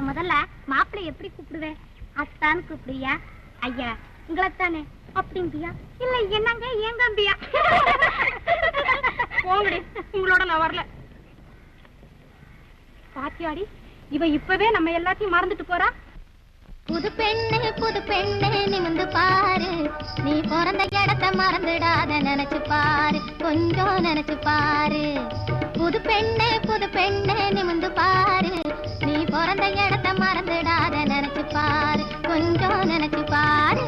முதல்ல மாப்பிள்ளை எப்படி கூப்பிடுவேன்? அத்தான்னு கூப்பிடுவியா? ஐயா உங்களைத்தானே அப்படிம்பியா? இல்ல என்னங்க ஏன் தம்பியா? போங்கடி, உங்களோட நான் வரல. பாத்தியாடி, இவ இப்பவே நம்ம எல்லாத்தையும் மறந்துட்டு போறா. புது பெண்ணு நிமிந்து பாரு, நீ பிறந்த இடத்த மறந்துடாத நினைச்சு பாரு, கொஞ்சம் நினைச்சு பாரு. புது பெண்ணு நிமிந்து பாரு, நீ பிறந்த இடத்த மறந்துடாத நினைச்சு பாரு, கொஞ்சம் நினைச்சு பாரு.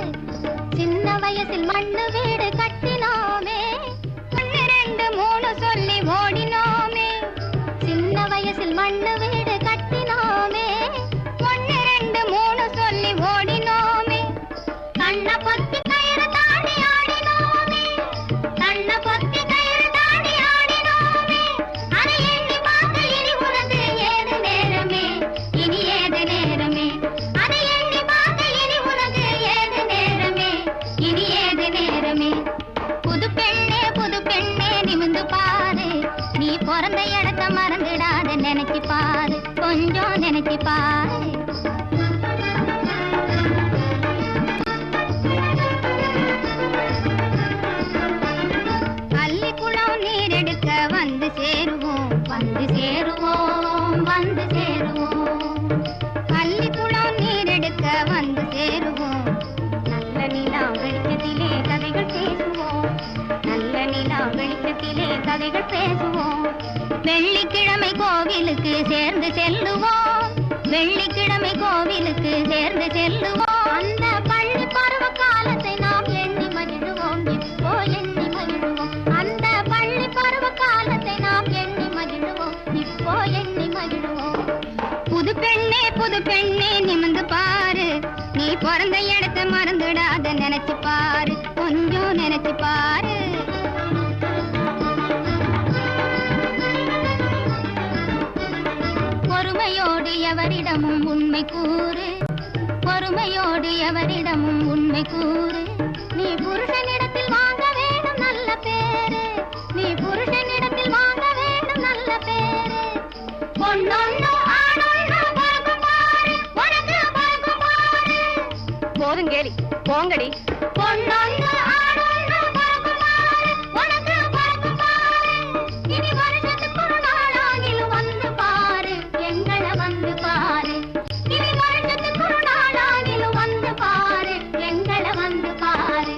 சின்ன வயசில் மண்ணு வீடு கட்டினோமே, 1 2 3 சொல்லி ஓடினோமே. சின்ன வயசில் மண்ணு வீடு கட்டினோமே, 1 2 3 சொல்லி ஓடினோமே. கண்ண பொத்தி கயிறு தாண்டி ஆடினோமே, கண்ண பொத்தி கயிறு தாண்டி ஆடினோமே. அதை எண்ணி பார்த்து இனி உனக்கு ஏது நேரமே, இனி ஏது நேரமே. அதை எண்ணி பார்த்து இனி உனக்கு ஏது நேரமே, இனி ஏது நேரமே. புது பெண்ணே நிமிந்து பாரு, நீ பிறந்த இடத்த மறந்துடாத நினைச்சு பாரு, கொஞ்சம் நினைச்சு பாரு. பள்ளிக்குளம் நீரெடுக்க வந்து சேருவோம், வந்து சேருவோம், வந்து சேருவோம். பள்ளிக்குளம் நீரெடுக்க வந்து சேருவோம், நல்ல நிலா வெளிச்சத்திலே கதைகள் பேசுவோம், நல்ல நிலா வெளிச்சத்திலே கதைகள் பேசுவோம். வெள்ளிக்கிழமை கோவிலுக்கு சேர்ந்து செல்லுவோம், வெள்ளிக்கிழமை கோவிலுக்கு சேர்ந்து செல்லுவோம். அந்த பள்ளி பருவ காலத்தை நாம் எண்ணி மகிழ்வோம், இப்போ எண்ணி மகிழ்வோம். அந்த பள்ளி பருவ காலத்தை நாம் எண்ணி மகிழ்வோம், இப்போ எண்ணி மகிழ்வோம். புது பெண்ணே நிமிந்து பாரு, நீ பிறந்த இடத்தை மறந்துடாத நினைச்சு பாரு, கொஞ்சம் நினைச்சு பாரு. பொறுமையோடு எவரிடமும் உண்மை கூறு, பொறுமையோடு எவரிடமும் உண்மை கூறு. நீ புருஷனிடத்தில் வாங்க வேண்டும் நல்ல பேரு, நீ புருஷனிடத்தில் வாங்க வேண்டும் நல்ல பேரு. பொன்னொன்னு ஆணொன்னு பறக்கும் பாரு, உனக்கு பறக்கும் பாரு. போதும் கேலி, போங்கடி. பொன்னொன்னு ஆணொன்னு பறக்கும் பாரு, உனக்கு பறக்கும் பாரு. இனி வருஷத்துக்கு ஒரு நாளாகிலும் வந்து பாரு, எங்களை வந்து பாரு. இனி வருஷத்துக்கு ஒரு நாளாகிலும் வந்து பாரு, எங்களை வந்து பாரு.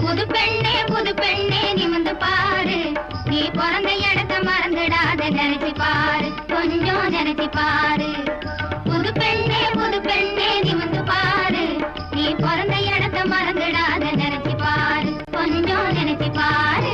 புது பெண்ணே நிமிந்து பாரு, நீ பிறந்த இடத்த மறந்துடாத நினைச்சு பாரு, கொஞ்சம் நினைச்சு பாரு. புது பெண்ணே நிமிந்து பாரு, நீ பிறந்த இடத்த மறந்துடாத நினைச்சு பாரு, கொஞ்சம் நினைச்சு பாரு.